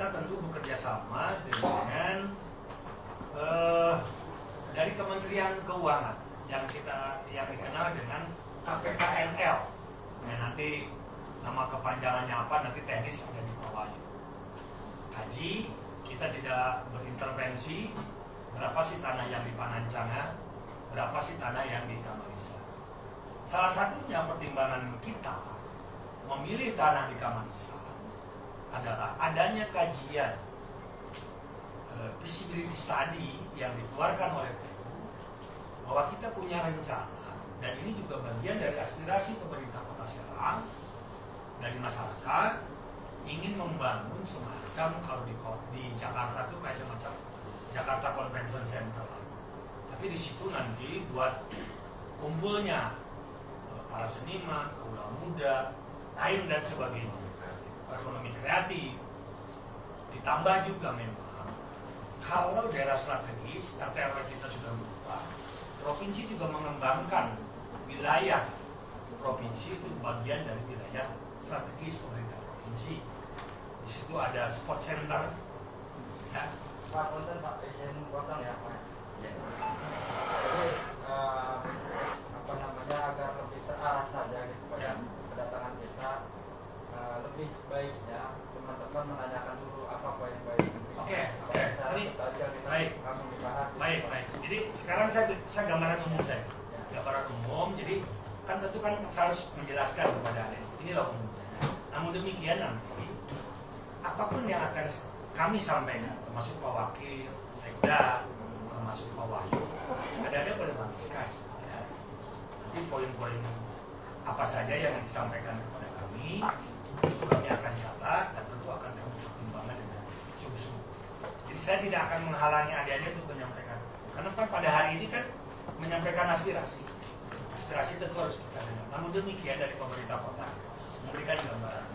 kita tentu bekerja sama dengan dari Kementerian Keuangan yang dikenal dengan KPKNL. Nah, nanti nama kepanjangannya apa nanti teknis ada di bawahnya. Kaji, kita tidak berintervensi berapa sih tanah yang di Panancanan, berapa sih tanah yang di Kamalisa. Salah satunya pertimbangan kita memilih tanah di Kamalisa adalah adanya kajian feasibility study yang dikeluarkan oleh PU bahwa kita punya rencana, dan ini juga bagian dari aspirasi pemerintah Kota Serang dari masyarakat ingin membangun semacam, kalau di Jakarta itu kayak semacam Jakarta Convention Center, tapi di situ nanti buat kumpulnya para seniman, kaula muda, lain dan sebagainya, ekonomi kreatif. Ditambah juga memang kalau daerah strategis, RT RW kita sudah berubah, provinsi juga mengembangkan wilayah provinsi itu bagian dari wilayah strategis pemerintah provinsi. Di situ ada spot center. Ya. Pak, konten Pak, izin potong ya Pak. Jadi apa namanya, agar lebih terarah saja gitu Pak, ya. Kedatangan kita lebih baiknya teman-teman menanyakan dulu apa poin baik. Oke. Ini baik. Jadi sekarang saya gambaran umum saya. Gambaran umum. Jadi kan tentu kan harus menjelaskan kepada Anda. Inilah umumnya. Namun demikian nanti apapun yang akan kami sampaikan, termasuk Pak Wakil, Sekda, termasuk Pak Wahyu, ada boleh mendiskus. Ya. Nanti poin-poin apa saja yang disampaikan kepada kami, itu kami akan catat dan tentu akan kami pertimbangkan dengan sungguh-sungguh. Jadi saya tidak akan menghalangi adik-adik untuk menyampaikan, karena kan pada hari ini kan menyampaikan aspirasi tentu harus kita dengar. Namun demikian dari pemerintah kota memberikan gambaran.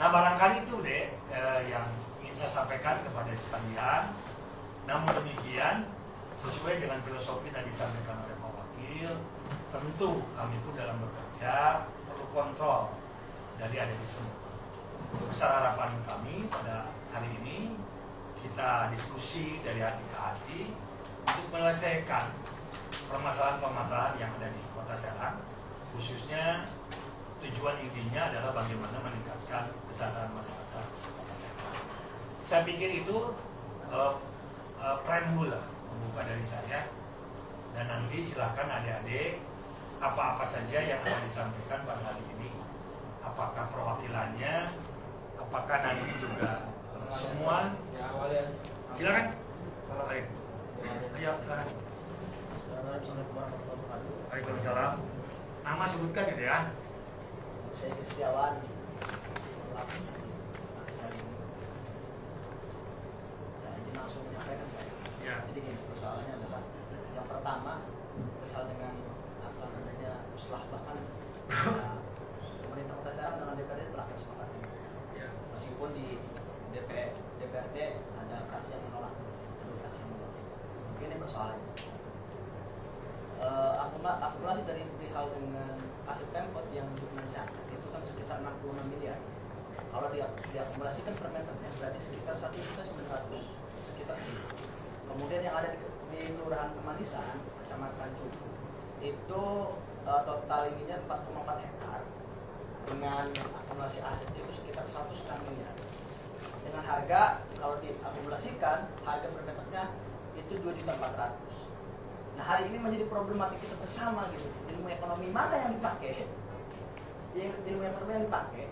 Nah, barangkali itu deh yang ingin saya sampaikan kepada sekalian. Namun demikian, sesuai dengan filosofi tadi disampaikan oleh Pak Wakil, tentu kami pun dalam bekerja perlu kontrol dari adik semua. Besar harapan kami pada hari ini kita diskusi dari hati ke hati untuk menyelesaikan permasalahan-permasalahan yang ada di Kota Serang, khususnya tujuan intinya adalah bagaimana meningkatkan kesadaran masyarakat Kota Serang. Saya pikir itu preambul pembuka dari saya, dan nanti silakan adik-adik apa-apa saja yang akan disampaikan pada hari ini, apakah perwakilannya, apakah nanti juga semua, silakan. Baik. Ayo, silakan. Waalaikumsalam. Nama sebutkan gitu ya. Saya Kristiawan. Jadi langsung menyampaikan saya. Ya. Jadi persoalannya adalah yang pertama berkaitan dengan apa namanya setelah bahkan pemerintah Kota Serang dengan DPRD telah kesepakatan. Ya. Meskipun di DPRD ada fraksi yang menolak, ada fraksi yang menolak. Mungkin ini persoalannya. Akumulasi dari perihal dengan aset Pemkot yang dimanfaatkan itu kan sekitar 66 miliar. Kalau diakumulasikan per meternya berarti sekitar 1.900.000 sekitar segitu. Kemudian yang ada di Kelurahan Kemanisan, Kecamatan Cupu, itu total ininya 4,4 hektar dengan akumulasi aset itu sekitar 1,5 miliar. Dengan harga kalau diakumulasikan harga per meternya itu 2.400.000. Nah, hari ini menjadi problematik kita bersama gitu. Ilmu ekonomi mana yang dipakai? Ilmu ekonomi yang dipakai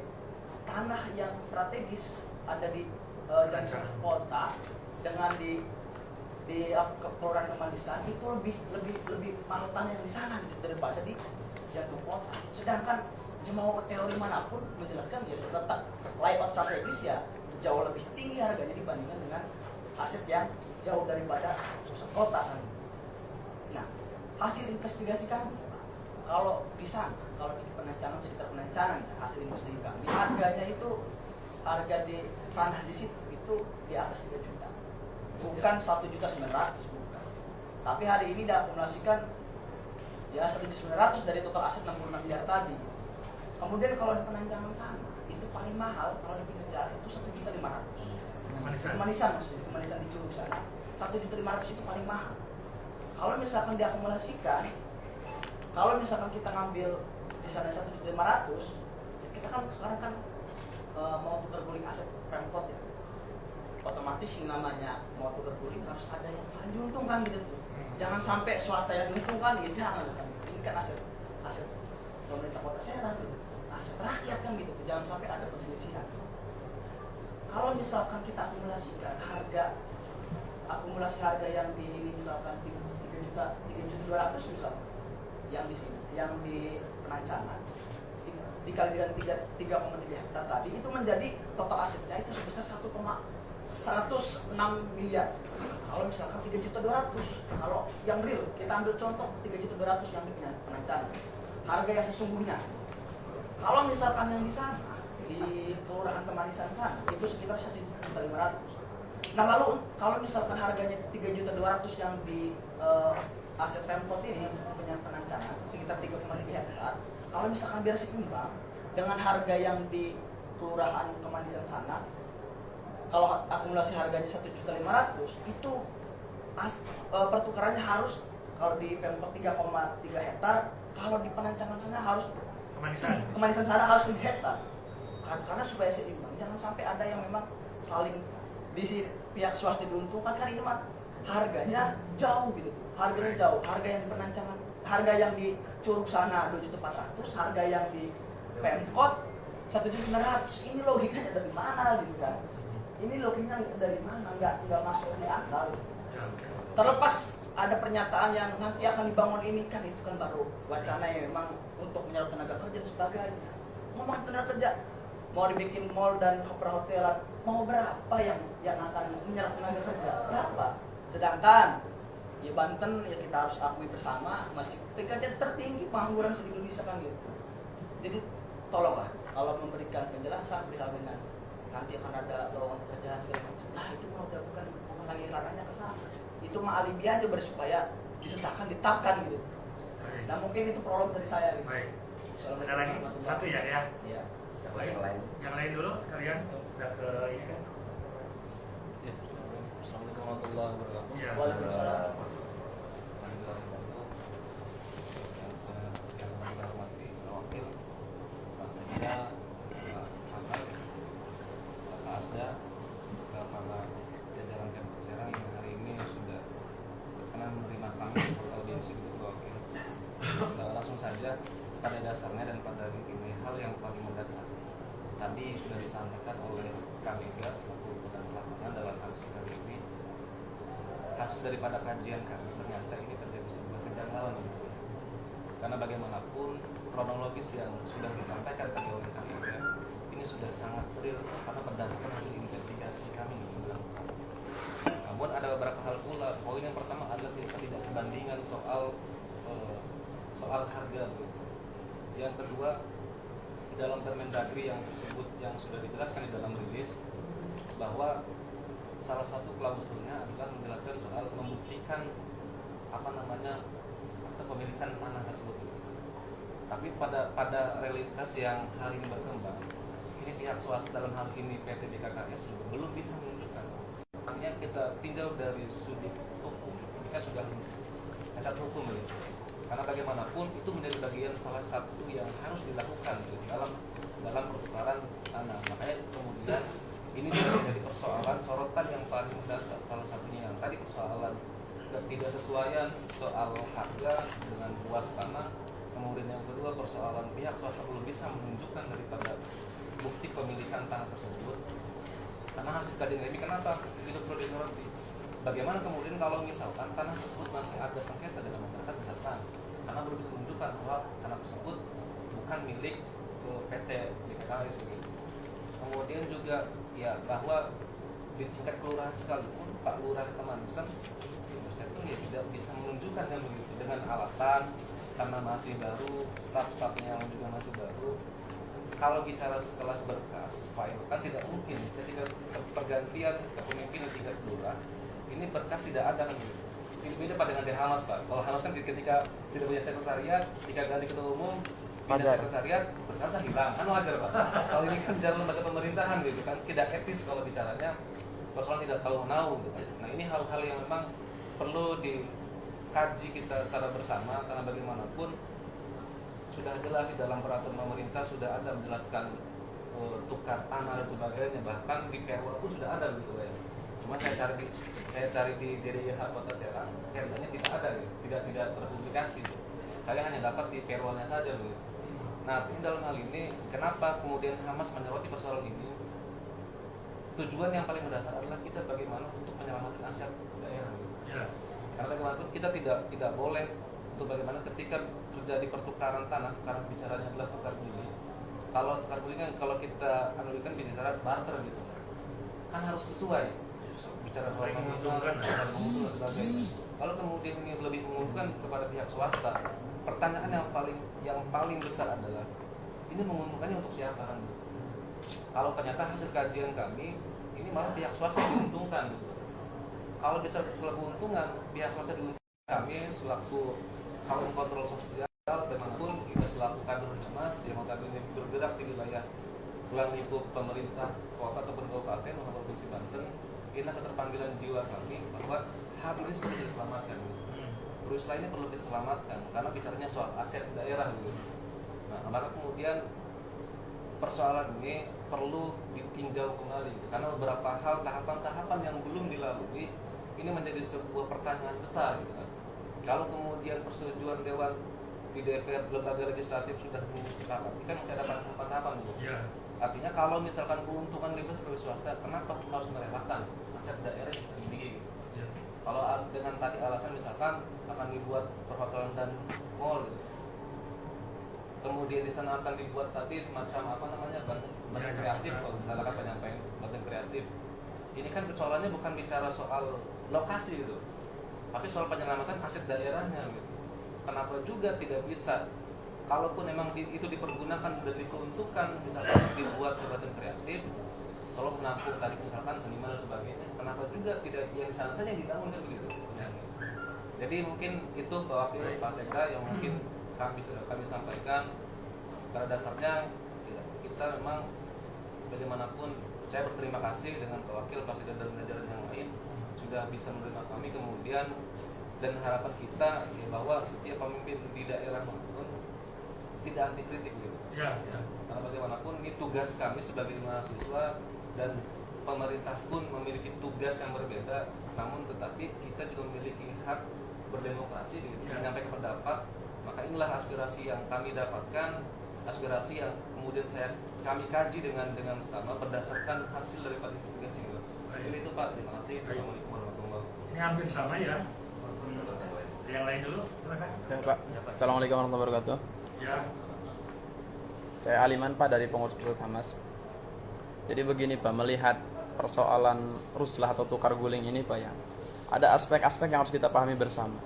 tanah yang strategis ada di jantung kota dengan di Kelurahan Kemanisan itu lebih mahal tanah yang di sana gitu, daripada di jantung kota. Sedangkan mau teori manapun menjelaskan ya tetap layout strategis ya jauh lebih tinggi harganya dibandingkan dengan aset yang jauh daripada pusat kota kan. Nah, hasil investigasi kami, kalau pisang, kalau di Penancanan, sekitar Penancanan, hasil investigasi kami, harganya itu, harga di tanah di situ itu di atas 3 juta, bukan 1.900.000, bukan. Tapi hari ini diakumulasikan ya 1.900.000 dari total aset 66 miliar tadi. Kemudian kalau di Penancanan sana, itu paling mahal kalau di Penancanan itu 1.500.000. 1.500.000. Kemanisan maksudnya, kemanisan di Curug sana 1.500.000 itu paling mahal. Kalau misalkan diakumulasikan, kalau misalkan kita ngambil di sana 1.500.000, kita kan sekarang kan mau tukar guling aset Pemkot ya, otomatis yang namanya mau tukar guling harus ada yang saling diuntungkan gitu. Jangan sampai swasta yang diuntungkan, ya jangan kan. Ini kan aset pemerintah Kota Serang, gitu. Aset rakyat kan gitu. Jangan sampai ada perselisihan. Kalau misalkan kita akumulasi harga yang di ini misalkan 3.200.000 misalkan, yang di sini, yang di Penancanan dikali dengan 3,3 hektar tadi, itu menjadi total asetnya itu sebesar 1,106 miliar. Kalau misalkan 3.200.000, kalau yang real kita ambil contoh 3.200.000 yang di Penancanan, harga yang sesungguhnya. Kalau misalkan yang di sana di Kelurahan Kemanisan sana itu sekitar 1.500.000. Nah lalu kalau misalkan harganya 3.200.000 yang di aset Pemkot ini yang punya Penancanan sekitar 3,3 hektar, kalau misalkan biar seimbang dengan harga yang di Kelurahan Kemanisan sana, kalau akumulasi harganya 1.500.000 itu pertukarannya harus, kalau di Pemkot 3,3 hektar, kalau di Penancanan sana harus Kemanisan sana harus 3 hektar. Karena supaya seimbang, jangan sampai ada yang memang saling di pihak swasta diuntungkan, kan ini mah harganya jauh gitu. Harganya jauh, harga yang di Penancanan, harga yang di Curug sana 2.400.000, harga yang di Pemkot 1.900.000. Ini logikanya dari mana gitu kan? Ini logikanya dari mana? Nggak masuk di akal. Terlepas ada pernyataan yang nanti akan dibangun ini, kan itu kan baru wacana yang memang untuk menyerap tenaga kerja dan sebagainya. Ngomong tenaga kerja, mau dibikin mall dan perhotelan, mau berapa yang akan menyerap tenaga kerja? Berapa? Sedangkan ya Banten ya kita harus akui bersama masih tingkatnya tertinggi pengangguran di Indonesia kan gitu. Jadi tolonglah kalau memberikan penjelasan perihal dengan nanti akan ada lowongan pekerjaan segala macam. Nah itu mah udah bukan lagi ranahnya ke sana. Itu mah alibi aja supaya disesahkan, ditapkan gitu. Nah mungkin itu prolog dari saya gitu. Baik. Ada lagi satu ya? Iya. Baik. Yang lain dulu sekalian udah ke ini kan. Assalamualaikum warahmatullahi wabarakatuh. Iya. Waalaikumsalam. Yang sangat hormati wakil Pak Sekda, Pak Ahmad, Pak Asda, para jajaran Pemkot Serang yang hari ini sudah berkenan menerima kami untuk audiensi untuk wakil. Langsung saja, pada dasarnya dan pada intinya hal yang paling mendasar tadi sudah disampaikan oleh kami selaku pegang lapangan dalam hal sekali ini. Hasil daripada kajian kami ternyata ini terjadi sebuah kejanggalan, karena bagaimanapun kronologis yang sudah disampaikan tadi oleh kami ini sudah sangat real karena berdasarkan hasil investigasi kami. Namun ada beberapa hal pula. Poin yang pertama adalah tidak sebandingan soal harga. Yang kedua, di dalam Permendagri yang tersebut yang sudah dijelaskan di dalam rilis bahwa salah satu klausulnya adalah menjelaskan soal membuktikan akta pemilikan tanah tersebut. Tapi pada realitas yang hari ini berkembang, ini pihak swasta dalam hal ini PT BKKS belum bisa menunjukkan. Artinya kita tinjau dari sudut hukum, kita sudah cacat hukum gitu. Karena bagaimanapun itu menjadi bagian salah satu yang harus dilakukan gitu, dalam pertukaran tanah. Makanya kemudian ini juga menjadi persoalan sorotan yang paling mendasar. Salah satunya yang tadi persoalan ketidaksesuaian soal harga dengan luas tanah. Kemudian yang kedua persoalan pihak swasta belum bisa menunjukkan daripada bukti pemilikan tanah tersebut. Karena hasil kajian ini kenapa itu perlu disoroti? Bagaimana kemudian kalau misalkan tanah tersebut masih ada sengketa dengan masyarakat datang, karena belum menunjukkan bahwa tanah tersebut bukan milik PT BKKS begitu. Kemudian juga ya bahwa di tingkat kelurahan sekalipun Pak Lurah Kemanisan itu ya tidak bisa menunjukkannya begitu dengan alasan karena masih baru, staf-stafnya juga masih baru. Kalau bicara sekelas berkas file kan tidak mungkin ketika pergantian kepemimpinan tingkat lurah ini berkas tidak ada kan gitu. Ini beda pada dengan Hamas Pak. Kalau Hamas kan ketika tidak punya sekretariat, ketika ganti ketua umum pindah Wajar. sekretariat berkasa hilang, kan wajar Pak. Kalau ini kan jalan lembaga pemerintahan gitu kan, tidak etis kalau bicaranya persoalan tidak tahu menahu gitu kan. Nah ini hal-hal yang memang perlu dikaji kita secara bersama, karena bagaimanapun sudah jelas di dalam peraturan pemerintah sudah ada menjelaskan tukar tanah dan sebagainya, bahkan di perwal pun sudah ada gitu ya. Cuma saya cari di DDIH Kota Serang, perwalnya tidak ada gitu, tidak terpublikasi gitu. Saya hanya dapat di perwalnya saja gitu. Nah, ini dalam hal ini kenapa kemudian Hamas menyoroti persoalan ini? Tujuan yang paling mendasar adalah kita bagaimana untuk menyelamatkan aset daerah gitu. Ya. Karena bagaimanapun kita tidak boleh untuk bagaimana ketika terjadi pertukaran tanah, karena bicaranya adalah tukar beli. Kalau tukar beli kan kalau kita analogikan bicara barter gitu, kan harus sesuai. Bicara soal Menguntungkan, dan menguntungkan dan sebagainya. Kalau kemudian ini lebih menguntungkan kepada pihak swasta, pertanyaan yang paling besar adalah ini menguntungkannya untuk siapa kan? Kalau ternyata hasil kajian kami ini malah pihak swasta diuntungkan. Kalau bisa keuntungan pihak swasta diuntungkan, kami selaku kaum kontrol sosial bagaimanapun kita selaku kader Hamas yang notabene bergerak di wilayah ruang lingkup pemerintah kota ataupun kabupaten maupun provinsi Banten, inilah keterpanggilan jiwa kami bahwa hal ini perlu diselamatkan. Terus lainnya perlu diselamatkan karena bicaranya soal aset daerah gitu. Nah, maka kemudian persoalan ini perlu ditinjau kembali gitu. Karena beberapa hal tahapan-tahapan yang belum dilalui ini menjadi sebuah pertanyaan besar gitu kan. Kalau kemudian persetujuan dewan di DPR lembaga legislatif sudah disepakati kan masih ada tahapan-tahapan gitu. Ya. Artinya kalau misalkan keuntungan lebih dari swasta, kenapa harus merelakan aset daerah yang tinggi gitu? Ya. Kalau dengan tadi alasan misalkan akan dibuat perhotelan dan mall gitu. Kemudian di sana akan dibuat tadi semacam badan kreatif, kalau misalkan penyampaian badan kreatif. Ini kan persoalannya bukan bicara soal lokasi gitu, tapi soal penyelamatan aset daerahnya gitu. Kenapa juga tidak bisa, kalaupun memang itu dipergunakan dan diperuntukkan, misalkan dibuat badan kreatif, kalau menampung tadi misalkan seniman dan sebagainya, kenapa juga tidak yang sana saja yang dibangun kan begitu? Ya. Jadi mungkin itu Pak Wakil Pak Sekda yang mungkin kami sampaikan. Pada dasarnya ya, kita memang bagaimanapun saya berterima kasih dengan Pak Wakil, Pak Sekda dan jajaran yang lain sudah bisa menerima kami kemudian, dan harapan kita ya, bahwa setiap pemimpin di daerah maupun tidak anti kritik gitu. Ya, ya. Karena bagaimanapun ini tugas kami sebagai mahasiswa dan pemerintah pun memiliki tugas yang berbeda, namun tetapi kita juga memiliki hak berdemokrasi gitu, Ya. menyampaikan pendapat. Maka inilah aspirasi yang kami dapatkan, aspirasi yang kemudian kami kaji dengan bersama berdasarkan hasil daripada investigasi gitu. Baik. Jadi itu Pak, terima kasih. Baik. Assalamualaikum warahmatullahi wabarakatuh. Ini hampir sama ya. Walaupun yang lain dulu, silakan. Ya, Pak. Assalamualaikum warahmatullahi wabarakatuh. Ya. Saya Aliman Pak dari pengurus pusat Hamas. Jadi begini Pak, melihat persoalan ruslah atau tukar guling ini Pak ya, ada aspek-aspek yang harus kita pahami bersama.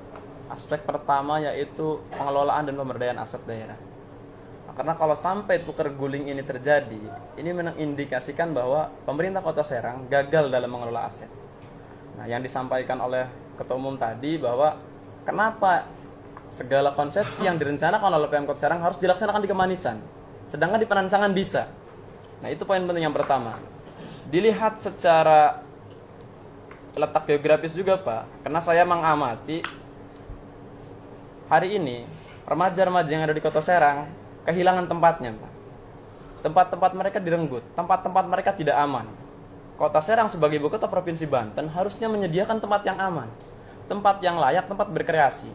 Aspek pertama yaitu pengelolaan dan pemberdayaan aset daerah. Nah, karena kalau sampai tukar guling ini terjadi, ini mengindikasikan bahwa pemerintah Kota Serang gagal dalam mengelola aset. Nah, yang disampaikan oleh Ketua Umum tadi bahwa kenapa segala konsepsi yang direncanakan oleh Pemkot Serang harus dilaksanakan di Kemanisan, sedangkan di Penansangan bisa. Nah, itu poin penting yang pertama. Dilihat secara letak geografis juga Pak, karena saya mengamati hari ini remaja-remaja yang ada di Kota Serang kehilangan tempatnya Pak. Tempat-tempat mereka direnggut, tempat-tempat mereka tidak aman. Kota Serang sebagai ibu kota Provinsi Banten harusnya menyediakan tempat yang aman, tempat yang layak, tempat berkreasi.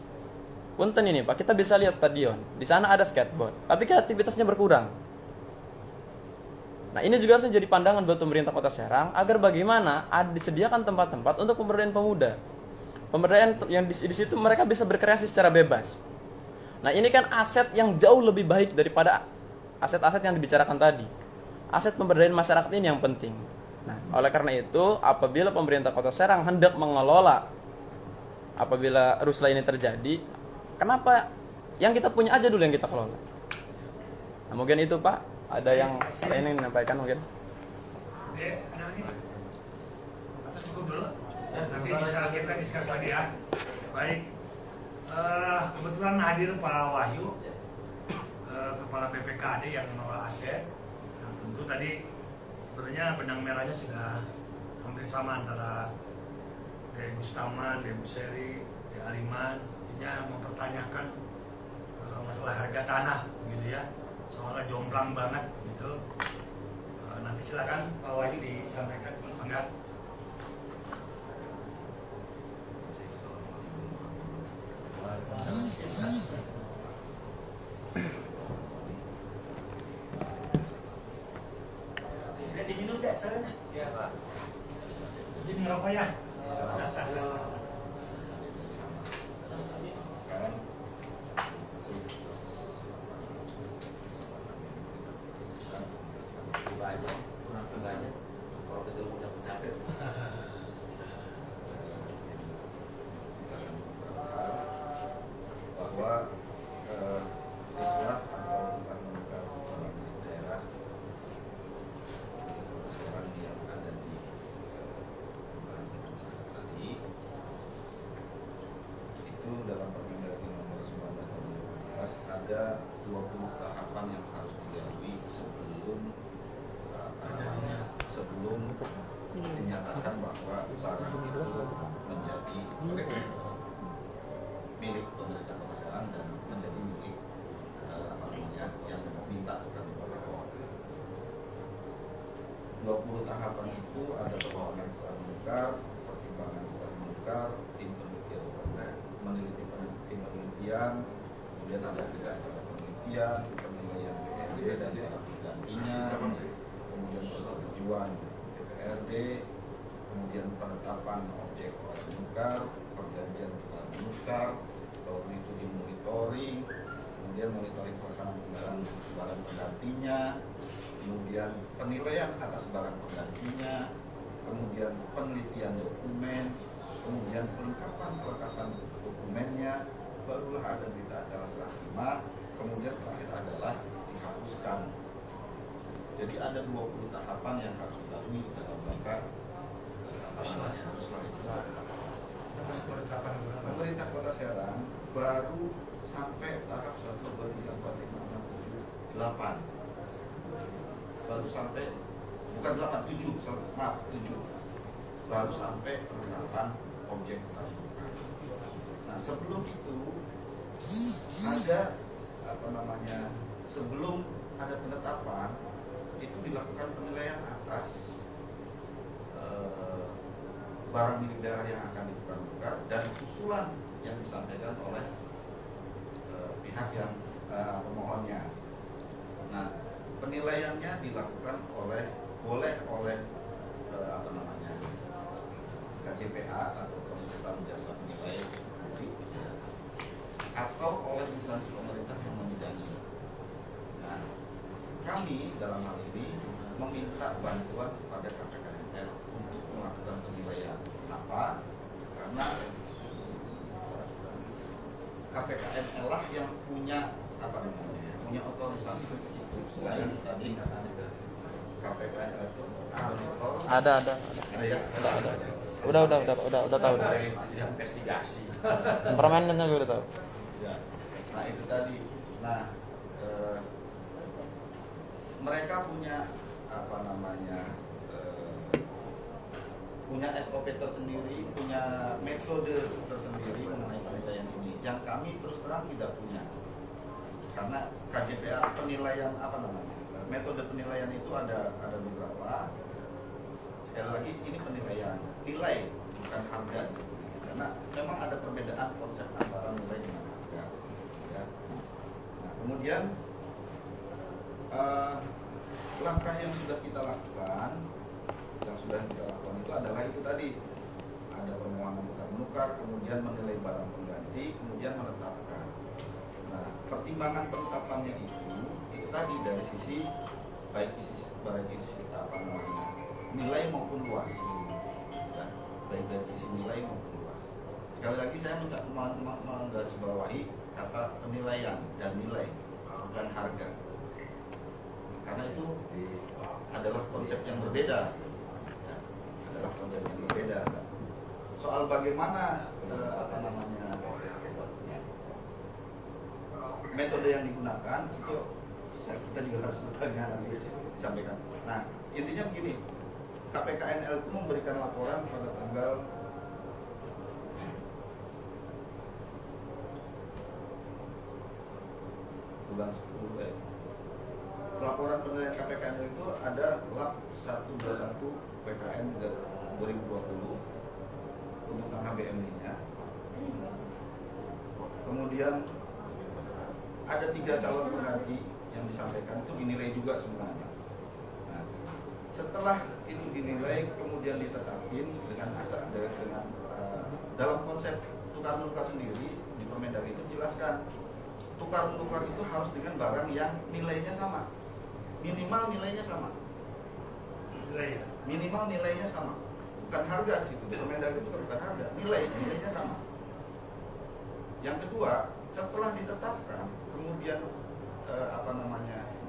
Punten ini Pak, kita bisa lihat stadion, di sana ada skateboard, tapi kreativitasnya berkurang. Nah, ini juga harus menjadi pandangan buat pemerintah Kota Serang agar bagaimana disediakan tempat-tempat untuk pemberdayaan pemuda. Pemberdayaan yang di situ mereka bisa berkreasi secara bebas. Nah, ini kan aset yang jauh lebih baik daripada aset-aset yang dibicarakan tadi. Aset pemberdayaan masyarakat ini yang penting. Nah, oleh karena itu, apabila pemerintah Kota Serang hendak mengelola apabila ruslah ini terjadi, kenapa yang kita punya aja dulu yang kita kelola? Nah, mungkin itu Pak. Ada yang ingin menyampaikan mungkin? Ada lagi? Atau cukup dulu? Nanti bisa kita diskus lagi ya. Baik. Kebetulan hadir Pak Wahyu, kepala BPKD yang menolak aset. Nah, tentu tadi sebenarnya benang merahnya sudah hampir sama antara dari Bustaman, dari Bu Seri, dari Aliman, intinya mempertanyakan masalah harga tanah, gitu ya, soalnya jomplang banget, gitu. Nanti silakan Pak Wahyu disampaikan, enggak? Udah diminum deh, caranya? Iya Pak. Jadi ngerokok ya? Bahwa Islah atau bukan menukar orang di daerah sekarang yang ada di tadi itu dalam Permendagri nomor 19 tahun 2015 ada 20 tahapan yang harus dilalui sebelum dinyatakan bahwa barang itu menjadi milik pemerintah Kota Serang dan menjadi milik yang meminta kepada Bawah. 20 tahapan itu ada permohonan tukar menukar, pertimbangan tukar menukar, tim penelitian, kemudian ada juga acara penelitian, penilaian DPRD dan para penggantinya, kemudian persetujuan DPRD, kemudian penetapan objek tukar menukar, perjanjian tukar menukar, lalu itu dimonitoring, kemudian monitoring pelaksanaan penggunaan barang penggantinya, kemudian penilaian atas barang penggantinya, kemudian penelitian dokumen, kemudian pelengkapan dokumennya, barulah ada berita acara serah terima, kemudian terakhir adalah dihapuskan. Jadi ada 20 tahapan yang harus dilalui dalam rangka muslah itu. Pemerintah Kota Serang baru sampai tahap 1, 2, 3, 4, 5, 6, 7, 8. Baru sampai, bukan 8, 7, maaf 7. Baru sampai penetapan objek. Nah sebelum itu ada sebelum ada penetapan itu dilakukan penilaian atas barang milik daerah yang akan ditukar-tukar dan usulan yang disampaikan oleh pihak yang pemohonnya. Nah, penilaiannya dilakukan oleh KJPA atau konsultan jasa penilai atau oleh instansi pemerintah yang membidangi. Nah, kami dalam hal ini meminta bantuan kepada KPKNL untuk melakukan penilaian. Kenapa? Karena KPKNL lah yang punya punya otorisasi itu. Selain tadi KPKNL itu Ada. ya. Udah tahu. Investigasi. Permennya gue udah tahu. Ya. Nah itu tadi. Nah mereka punya punya SOP tersendiri, punya metode tersendiri mengenai penilaian ini. Yang kami terus terang tidak punya. Karena KJPA penilaian metode penilaian itu ada beberapa. Sekali lagi ini penilaian, nilai bukan harga. Karena memang ada perbedaan konsep antara nilai dengan harga. Ya. Nah, kemudian langkah yang sudah kita lakukan itu adalah itu tadi, ada permohonan tukar menukar, kemudian menilai barang pengganti, kemudian menetapkan. Nah, pertimbangan penetapannya itu tadi dari sisi baik nilai maupun luas, ya, baik dari sisi nilai maupun luas. Sekali lagi saya menggarisbawahi kata penilaian dan nilai, bukan harga, karena itu adalah konsep yang berbeda. Soal bagaimana metode yang digunakan itu kita juga harus bertanya nanti disampaikan. Nah, intinya begini, KPKNL itu memberikan laporan pada tanggal bulan 10 laporan penilaian KPKNL itu ada lap 121 PKN 2020 untuk angka BMI-nya. Kemudian ada 3 calon pengganti yang disampaikan itu dinilai juga semuanya. Nah, setelah itu dinilai kemudian ditetapkan dengan dalam konsep tukar menukar sendiri di Permendagri itu jelaskan tukar menukar itu harus dengan barang yang nilainya sama, minimal nilainya sama, minimal nilainya sama, bukan harga di situ. Di Permendagri itu bukan harga, nilainya sama. Yang kedua, setelah ditetapkan kemudian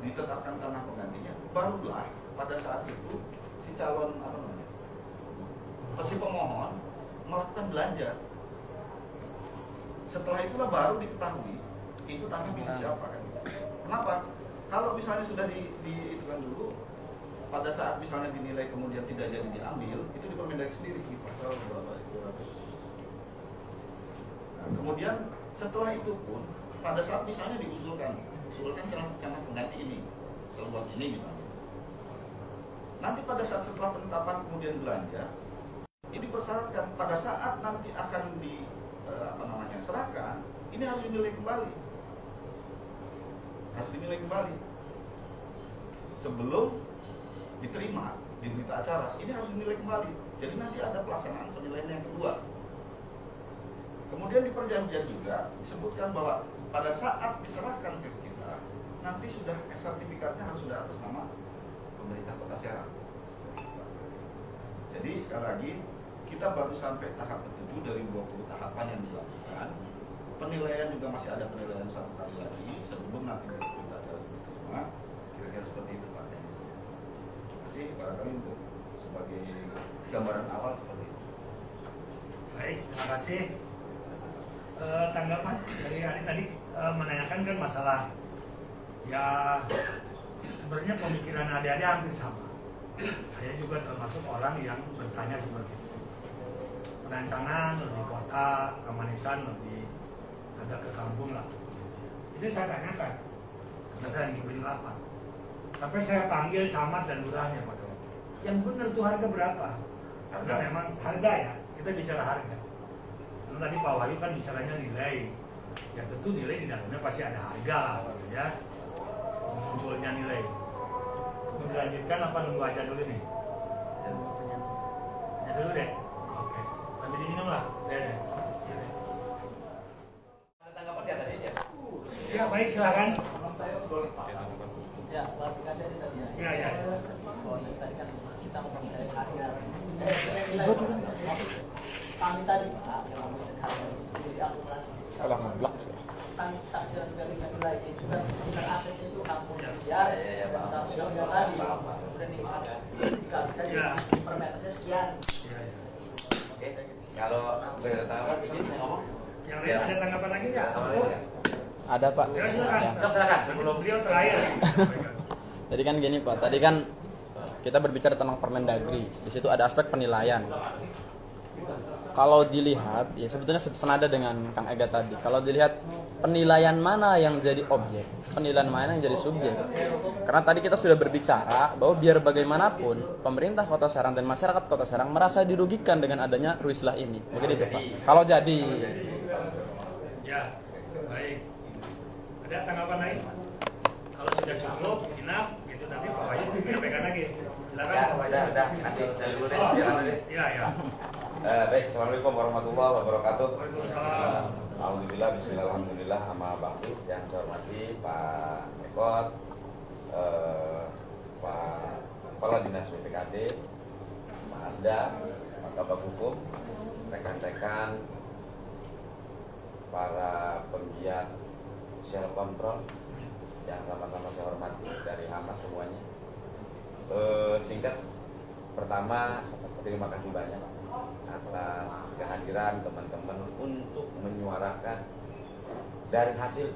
ditetapkan tanah penggantinya, barulah pada saat itu si calon si pemohon melakukan belanja. Setelah itulah baru diketahui itu tanah milik siapa kan. Kenapa? Kalau misalnya sudah ditentukan dulu, pada saat misalnya dinilai kemudian tidak jadi diambil, itu di Permendagri sendiri di pasal berapa? 200. Nah, kemudian setelah itu pun pada saat misalnya diusulkan tanah pengganti ini seluas ini misalnya. Nanti pada saat setelah penetapan kemudian belanja, ini dipersyaratkan pada saat nanti akan serahkan, ini harus dinilai kembali. Sebelum diterima di berita acara, ini harus dinilai kembali. Jadi nanti ada pelaksanaan penilaian yang kedua. Kemudian di perjanjian juga disebutkan bahwa pada saat diserahkan ke kita, nanti sudah sertifikatnya harus sudah atas nama pemerintah Kota Serang. Jadi sekali lagi, kita baru sampai tahap ke-7 dari 20 tahapan yang dilakukan. Penilaian juga masih ada penilaian 1 kali lagi sebelum nanti berita acara semua. Kira-kira seperti itu Pak Denis. Terima kasih barangkali untuk sebagai gambaran awal seperti itu. Baik, terima kasih. Tanggapan dari Ari tadi menanyakan kan masalah ya sebenarnya pemikiran adik-adik hampir sama. Saya juga termasuk orang yang bertanya seperti itu. Perancangan lebih kota, kemanisan lebih agak ke kampung lah. Itu saya tanyakan karena saya mimpin rapat. Sampai saya panggil camat dan lurahnya pada waktu. Yang benar tuh harga berapa? Karena memang harga ya, kita bicara harga. Karena tadi Pak Wahyu kan bicaranya nilai. Ya tentu nilai di dalamnya pasti ada harga lah gitu ya. Munculnya nilai. Mau dilanjutkan apa nunggu aja dulu nih? Aja dulu deh. Oke. Sambil diminum lah. Deh. Ada tanggapan nggak tadi ya? Ya baik silakan. Ya, klarifikasi aja tadi ya. Iya. Oh, tadi kan kita ngomong dari harga. Kami tadi Pak, yang ngomongin harga itu diakumulasi. Salah ngeblok sih. Saksian dari nilai itu kan bukan asetnya itu 60 miliar. Saksian tadi kemudian dikalikan per meternya sekian. Oke. Kalau bertanggapan izin saya ngomong. Yang lain ada tanggapan lagi nggak? Ada Pak. Ya silakan. Ya. Silakan sebelum Beliau terakhir. Jadi kan gini Pak, tadi kan kita berbicara tentang Permendagri. Di situ ada aspek penilaian. Kalau dilihat, ya sebetulnya senada dengan Kang Ega tadi. Kalau dilihat penilaian mana yang jadi objek, penilaian mana yang jadi subjek. Karena tadi kita sudah berbicara bahwa biar bagaimanapun pemerintah Kota Serang dan masyarakat Kota Serang merasa dirugikan dengan adanya Ruislah ini. Mungkin itu Pak. Kalau jadi. Ya, baik. Ada tanggapan lain? Kalau sudah cukup, enough, gitu nanti Pak Wahyu menyampaikan lagi. Silakan Pak Wahyu. Udah, nanti saya dulu deh. Oh, Jalan dulu. iya. Baik, assalamualaikum warahmatullahi wabarakatuh. Waalaikumsalam. Alhamdulillah, bismillah, alhamdulillah, amma ba'du. Yang saya hormati Pak Sekot, Pak Kepala Dinas BPKD, Pak Asda, Pak Kabak Hukum, rekan-rekan, para penggiat sosial kontrol yang sama-sama saya hormati dari Hamas semuanya. Singkat, pertama terima kasih banyak atas kehadiran teman-teman untuk menyuarakan dari hasil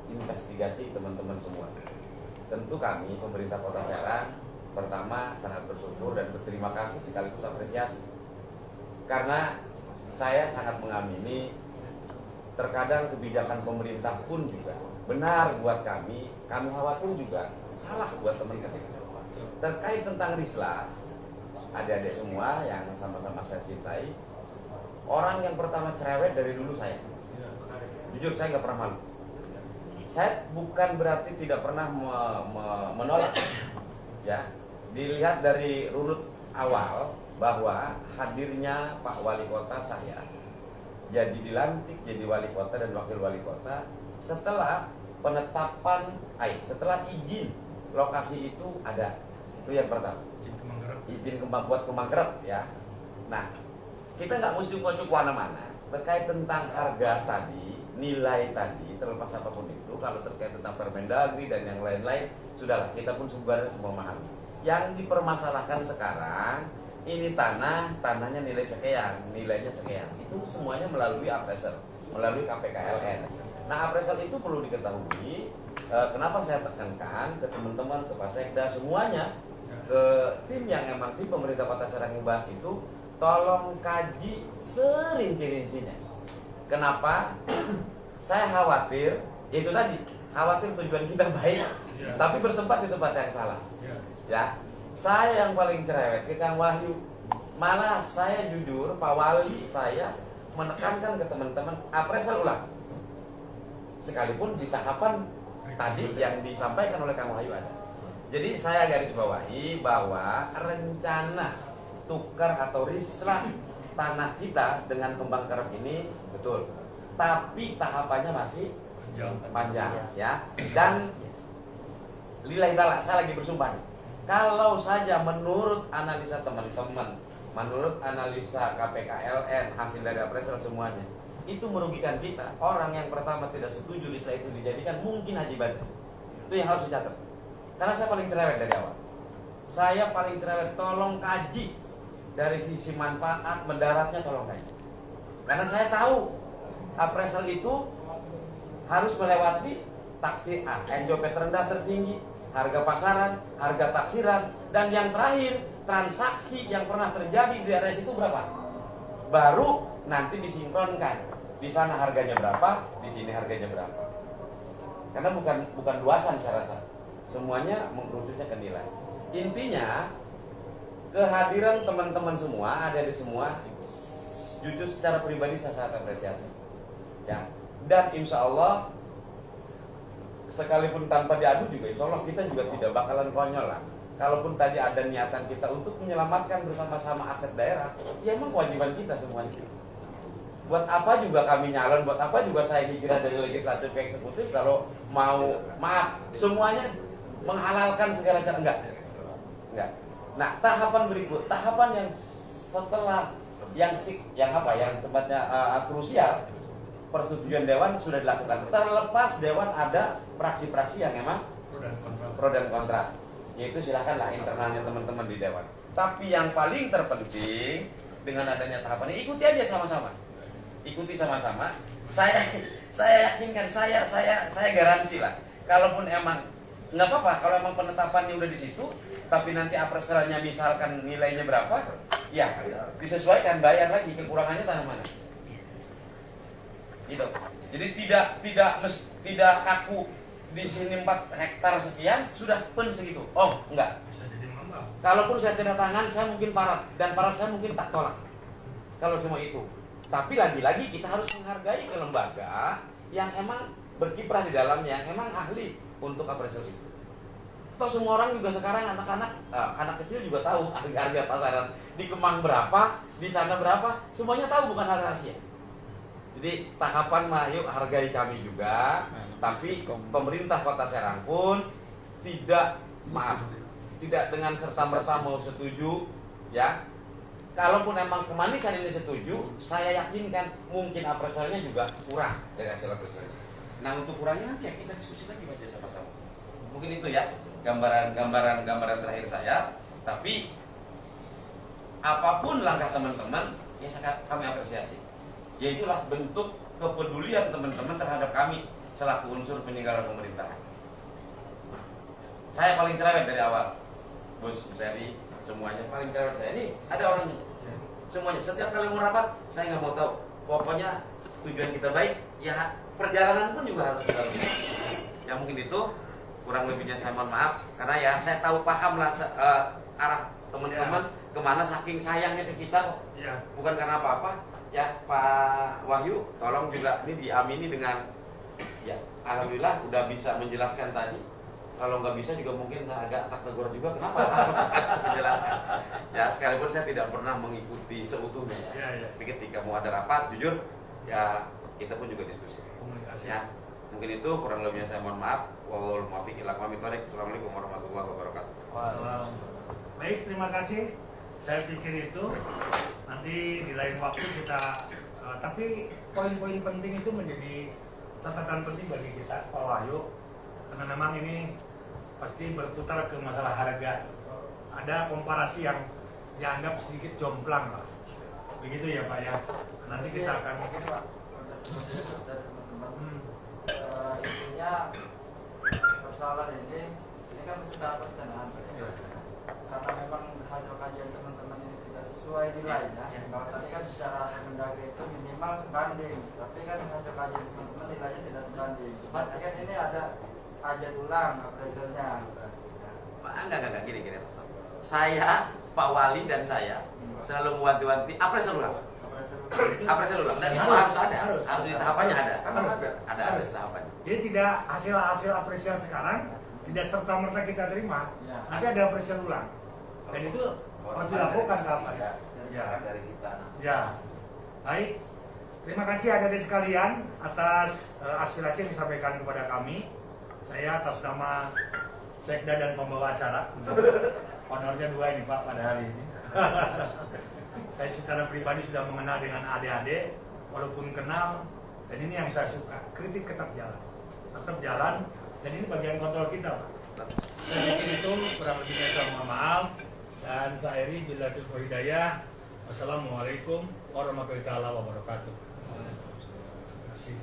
investigasi teman-teman semua. tentu kami pemerintah Kota Serang pertama sangat bersyukur dan berterima kasih sekaligus apresiasi. Karena saya sangat mengamini terkadang kebijakan pemerintah pun juga benar buat kami khawatir juga salah buat teman-teman. Terkait tentang Risla, adik-adik semua yang sama-sama saya cintai, orang yang pertama cerewet dari dulu saya. Jujur saya nggak pernah malu. Saya bukan berarti tidak pernah menolak, ya. Dilihat dari runut awal bahwa hadirnya Pak Wali Kota saya jadi dilantik jadi Wali Kota dan Wakil Wali Kota setelah penetapan, setelah izin lokasi itu ada. Itu yang pertama. Izin buat Kembang Kerep, ya. Nah, kita nggak mesti ngocok mana-mana terkait tentang harga tadi, nilai tadi, terlepas apapun itu. Kalau terkait tentang Permendagri dan yang lain-lain, sudahlah kita pun sebenarnya semua memahami. Yang dipermasalahkan sekarang ini tanahnya nilai sekian, nilainya sekian. Itu semuanya melalui appraisal, melalui KPKLN. Nah, appraisal itu perlu diketahui. Kenapa saya tekankan ke teman-teman, ke Pak Sekda, semuanya, ke tim yang emang tim pemerintah Kota Serang yang bahas itu, tolong kaji serinci-rincinya. Kenapa? Saya khawatir, itu tadi, khawatir tujuan kita baik, tapi bertempat di tempat yang salah. Ya, saya yang paling cerewet ke Kang Wahyu. Malah saya jujur, Pak Wali saya menekankan ke teman-teman appraisal ulang. Sekalipun di tahapan tadi yang disampaikan oleh Kang Wahyu ada. Jadi saya garis bawahi bahwa rencana tukar atau rislah tanah kita dengan Kembang Kerep ini betul. Tapi tahapannya masih panjang, ya. Dan lillahi ta'ala, saya lagi bersumpah nih. Kalau saja menurut analisa teman-teman, menurut analisa KPKLN, hasil dari appraisal semuanya, itu merugikan kita. Orang yang pertama tidak setuju lista itu dijadikan mungkin Haji Badri. Itu yang harus dicatat. Karena saya paling cerewet dari awal. Saya paling cerewet, tolong kaji dari sisi manfaat mendaratnya, tolong kaji. Karena saya tahu appraisal itu harus melewati taksi A, NJOP terendah tertinggi, harga pasaran, harga taksiran, dan yang terakhir transaksi yang pernah terjadi di daerah itu berapa? Baru nanti disinkronkan. Di sana harganya berapa, di sini harganya berapa. Karena bukan luasan saya rasa. Semuanya mengerucutnya ke nilai. Intinya kehadiran teman-teman semua, ada di semua, jujur secara pribadi saya sangat apresiasi. Ya. Dan insya Allah sekalipun tanpa diadu juga insya Allah kita juga tidak bakalan konyol lah. Kalaupun tadi ada niatan kita untuk menyelamatkan bersama-sama aset daerah, ya emang kewajiban kita semuanya. Buat apa juga kami nyalon, buat apa juga saya hijrah dari legislatif ke eksekutif kalau mau, maaf, semuanya menghalalkan segala cara, enggak. Nah, tahapan berikut, tahapan yang setelah yang tempatnya krusial, persetujuan dewan sudah dilakukan. Terlepas dewan ada praksi-praksi yang memang pro dan kontra, yaitu silakanlah internalnya teman-teman di dewan. Tapi yang paling terpenting dengan adanya tahapan ini, ikuti aja sama-sama. Ikuti sama-sama. Saya yakinkan, saya garansi lah. Kalaupun emang nggak apa-apa, kalau emang penetapannya udah di situ, tapi nanti appraisalnya misalkan nilainya berapa, ya disesuaikan, bayar lagi kekurangannya tanah mana. Gitu. Jadi tidak kaku di sini 4 hektar sekian sudah pen segitu. Oh, enggak. Bisa jadi mambang. Kalaupun saya tanda tangan, saya mungkin paraf dan paraf saya mungkin tak tolak. Kalau cuma itu. Tapi lagi-lagi kita harus menghargai ke lembaga yang emang berkiprah di dalamnya, yang emang ahli untuk appraisal itu. Toh semua orang juga sekarang anak kecil juga tahu harga pasaran di Kemang berapa, di sana berapa, semuanya tahu, bukan hal rahasia. Jadi tahapan mah yuk hargai kami juga, tapi pemerintah Kota Serang pun tidak dengan serta-merta mau setuju, ya. Kalaupun emang kemanisan ini setuju, saya yakinkan mungkin appraisalnya juga kurang dari hasil appraisal. Nah, untuk kurangnya nanti ya kita diskusi lagi aja sama-sama. Mungkin itu ya gambaran terakhir saya. Tapi apapun langkah teman-teman, ya kami apresiasi. Yaitulah bentuk kepedulian teman-teman terhadap kami selaku unsur penyelenggara pemerintahan. Saya paling cerewet dari awal, Bos Seri, semuanya paling cerewet saya. Ini ada orangnya, semuanya. Setiap kali mau rapat, saya nggak mau tahu. Pokoknya tujuan kita baik, ya perjalanan pun juga harus kita lakukan. Ya mungkin itu kurang lebihnya saya mohon maaf, karena ya saya tahu paham lah arah teman-teman kemana saking sayangnya ke kita, bukan karena apa-apa. Ya Pak Wahyu, tolong juga ini diamini dengan, ya alhamdulillah udah bisa menjelaskan tadi. Kalau nggak bisa juga mungkin agak tak tegur juga, kenapa? Menjelaskan. Ya sekalipun saya tidak pernah mengikuti seutuhnya ya. Tapi ketika mau ada rapat, jujur ya kita pun juga diskusi. Komunikasi. Ya mungkin itu kurang lebihnya saya mohon maaf. Wallahul muwaffiq ila aqwamit thoriq. Assalamualaikum warahmatullahi wabarakatuh. Salam. Baik, terima kasih. Saya pikir itu nanti di lain waktu kita, tapi poin-poin penting itu menjadi catatan penting bagi kita, Pak Wahyu, karena memang ini pasti berputar ke masalah harga. Ada komparasi yang dianggap sedikit jomplang, Pak. Begitu ya, Pak ya. Nanti kita akan mungkin Pak, dari teman-teman. Intinya persoalan ini kan sudah perencanaan, Pak. Karena memang hasil kajian teman-teman ini tidak sesuai nilainya. Kalau tadi kan secara Kemendagri itu minimal sebanding, tapi kan hasil kajian teman-teman nilainya tidak sebanding. Berarti kan ini ada kajian ulang appraisalnya. Enggak gini. Saya, Pak Wali dan saya selalu mewanti-wanti appraisal ulang. Appraisal ulang. Dan itu harus ada. Harus di tahapannya ada. Harus tahapannya. Jadi tidak hasil apresial sekarang tidak serta-merta kita terima. Nanti ada apresial ulang. Dan itu harus dilakukan kapan? Dari kita. Ya. Baik. Terima kasih adik-adik sekalian atas aspirasi yang disampaikan kepada kami. Saya atas nama Sekda dan pembawa acara. Honornya 2 ini Pak pada hari ini. Saya secara pribadi sudah mengenal dengan adik-adik, walaupun kenal, dan ini yang saya suka, kritik tetap jalan, dan ini bagian kontrol kita Pak. Saya pikir itu kurang lebihnya saya mohon maaf, dan saya akhiri billahi hidayah. Wassalamualaikum warahmatullahi wabarakatuh. Terima kasih.